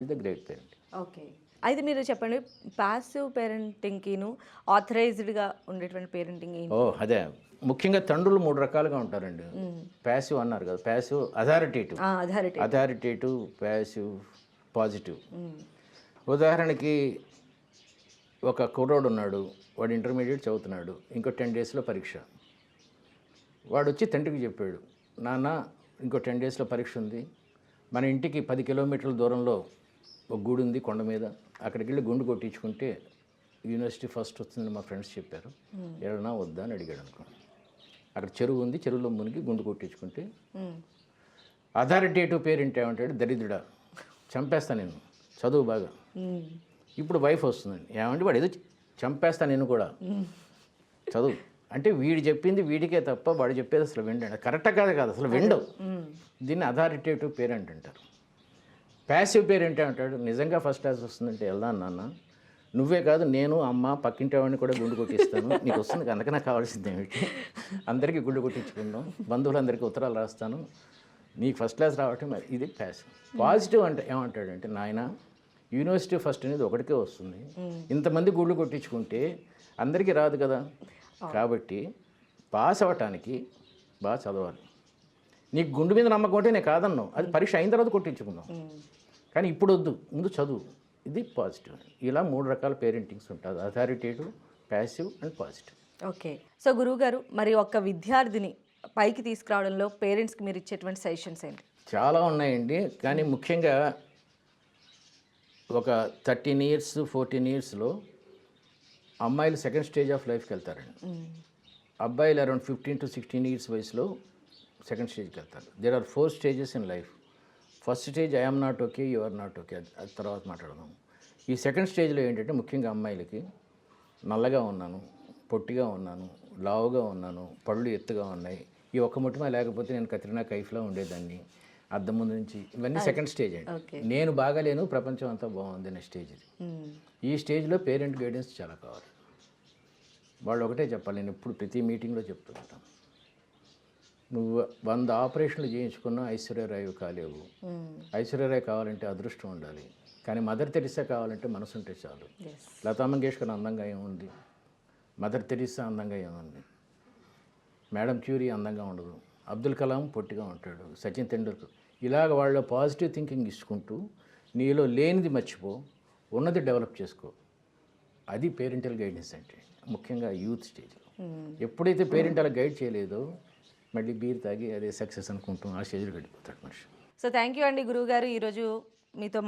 The great parent. Okay. అయితే మీరు చెప్పండి పాసివ్ పేరెంటింగ్‌కిను, ఆథరైజ్డ్‌గా ఉండేటువంటి పేరెంటింగ్ ఏంటి? అదే. ముఖ్యంగా తండ్రులు 3 రకాలుగా ఉంటారండి. హ్మ్. ప్యాసివ్ అన్నారు కదా! Passive, authoritative. Authoritative. Authoritative, passive, positive. హ్మ్. ఉదాహరణకి ఒక కుర్రోడున్నాడు. వాడు ఇంటర్మీడియేట్ చదువుతున్నాడు. ఇంకో 10 డేస్‌లో పరీక్ష. వాడొచ్చి తండ్రికి చెప్పాడు. నాన్న ఇంకో 10 డేస్‌లో పరీక్ష ఉంది. మన ఇంటికి 10 కిలోమీటర్ల దూరంలో ఒక గుడి ఉంది కొండ మీద. అక్కడికెళ్ళి గుండు కొట్టించుకుంటే యూనివర్సిటీ ఫస్ట్ వస్తుందని మా ఫ్రెండ్స్ చెప్పారు. వెళ్ళనా వద్దా అని అడిగాడు అనుకో. అక్కడ చెరువు ఉంది. చెరువులో మునిగి గుండు కొట్టించుకుంటే హ్మ్. అథారిటేటివ్ పేరెంట్ ఏమంటాడు, దరిద్రుడా చంపేస్తా నేను, చదువు బాగా. హ్మ్. ఇప్పుడు వైఫ్ వస్తుందండి, ఏమంటే వాడు ఏదో చంపేస్తా నేను కూడా, చదువు అంటే వీడు చెప్పింది వీడికే తప్ప వాడు చెప్పేది అసలు విండండి. కరెక్టా కాదు అసలు విండవు. దీన్ని అథారిటేటివ్ పేరెంట్ అంటారు. ప్యాసివ్ పేరెంట్ ఏమంటాడు, నిజంగా ఫస్ట్ క్లాస్ వస్తుందంటే వెళ్దాను నాన్న, నువ్వే కాదు నేను అమ్మ పక్కింటి వాడిని కూడా గుండు కొట్టిస్తాను, నీకు వస్తుంది అందుకనే కావాల్సింది ఏమిటి, అందరికీ గుండు కొట్టించుకుందాం, బంధువులందరికీ ఉత్తరాలు రాస్తాను, నీకు ఫస్ట్ క్లాస్ రావటం ఇది ప్యాసివ్. పాజిటివ్ అంటే ఏమంటాడంటే, నాయన యూనివర్సిటీ ఫస్ట్ అనేది ఒకటికే వస్తుంది, ఇంతమంది గుళ్ళు కొట్టించుకుంటే అందరికీ రాదు కదా, కాబట్టి పాస్ అవ్వటానికి బాగా చదవాలి. నీకు గుండు మీద నమ్మకం ఉంటే నేను కాదన్నావు, అది పరీక్ష అయిన తర్వాత కొట్టించుకుందాం, కానీ ఇప్పుడు వద్దు, ముందు చదువు. ఇది పాజిటివ్. ఇలా 3 రకాల పేరెంటింగ్స్ ఉంటుంది, authoritative, passive and positive. Okay. So గురువుగారు, మరి ఒక విద్యార్థిని పైకి తీసుకురావడంలో పేరెంట్స్‌కి మీరు ఇచ్చేటువంటి సజెషన్స్ ఏంటి? చాలా ఉన్నాయండి, కానీ ముఖ్యంగా ఒక 13 ఇయర్స్ 14 ఇయర్స్లో అమ్మాయిలు సెకండ్ స్టేజ్ ఆఫ్ లైఫ్కి వెళ్తారండి. అబ్బాయిలు అరౌండ్ 15 to 16 ఇయర్స్ వయసులో సెకండ్ స్టేజ్కి వెళ్తారు. There are 4 stages in life. First stage I am not okay, you are not okay, అది తర్వాత మాట్లాడదాం. ఈ సెకండ్ స్టేజ్లో ఏంటంటే ముఖ్యంగా అమ్మాయిలకి నల్లగా ఉన్నాను, పొట్టిగా ఉన్నాను, లావుగా ఉన్నాను, పళ్ళు ఎత్తుగా ఉన్నాయి, ఈ ఒక్క ముట్టుమ లేకపోతే నేను కత్రినా కైఫ్లా ఉండేదాన్ని, అద్దం ముందు నుంచి, ఇవన్నీ సెకండ్ స్టేజ్ అండి. నేను బాగాలేను, ప్రపంచం అంతా బాగుంది అనే స్టేజ్ ఇది. ఈ స్టేజ్లో పేరెంట్ గైడెన్స్ చాలా కావాలి. వాళ్ళు ఒకటే చెప్పాలి, నేను ఎప్పుడు ప్రతి మీటింగ్లో చెప్తూ ఉంటాను, నువ్వు 100 ఆపరేషన్లు చేయించుకున్నా ఐశ్వర్యరాయ్ కాలేవు. ఐశ్వర్యరాయ్ కావాలంటే అదృష్టం ఉండాలి, కానీ మదర్ తెరిసా కావాలంటే మనసు ఉంటే చాలు. లతా మంగేష్కర్ అందంగా ఏముంది, మదర్ తెరిసా అందంగా ఏముంది, మేడం క్యూరీ అందంగా ఉండదు, అబ్దుల్ కలాం పొట్టిగా ఉంటాడు, సచిన్ తెండూల్కర్. ఇలాగ వాళ్ళ పాజిటివ్ థింకింగ్ ఇచ్చుకుంటూ నీలో లేనిది మర్చిపో, ఉన్నది డెవలప్ చేసుకో. అది పేరెంటల్ గైడెన్స్ అంటే, ముఖ్యంగా యూత్ స్టేజ్లో. ఎప్పుడైతే పేరెంట్ అలా గైడ్ చేయలేదో మళ్ళీ బీర్ తాగి అదే సక్సెస్ అనుకుంటాం, ఆ స్టేజ్లో గడిపోతాడు మనిషి. సో థ్యాంక్ యూ అండి గురువుగారు, ఈరోజు మీతో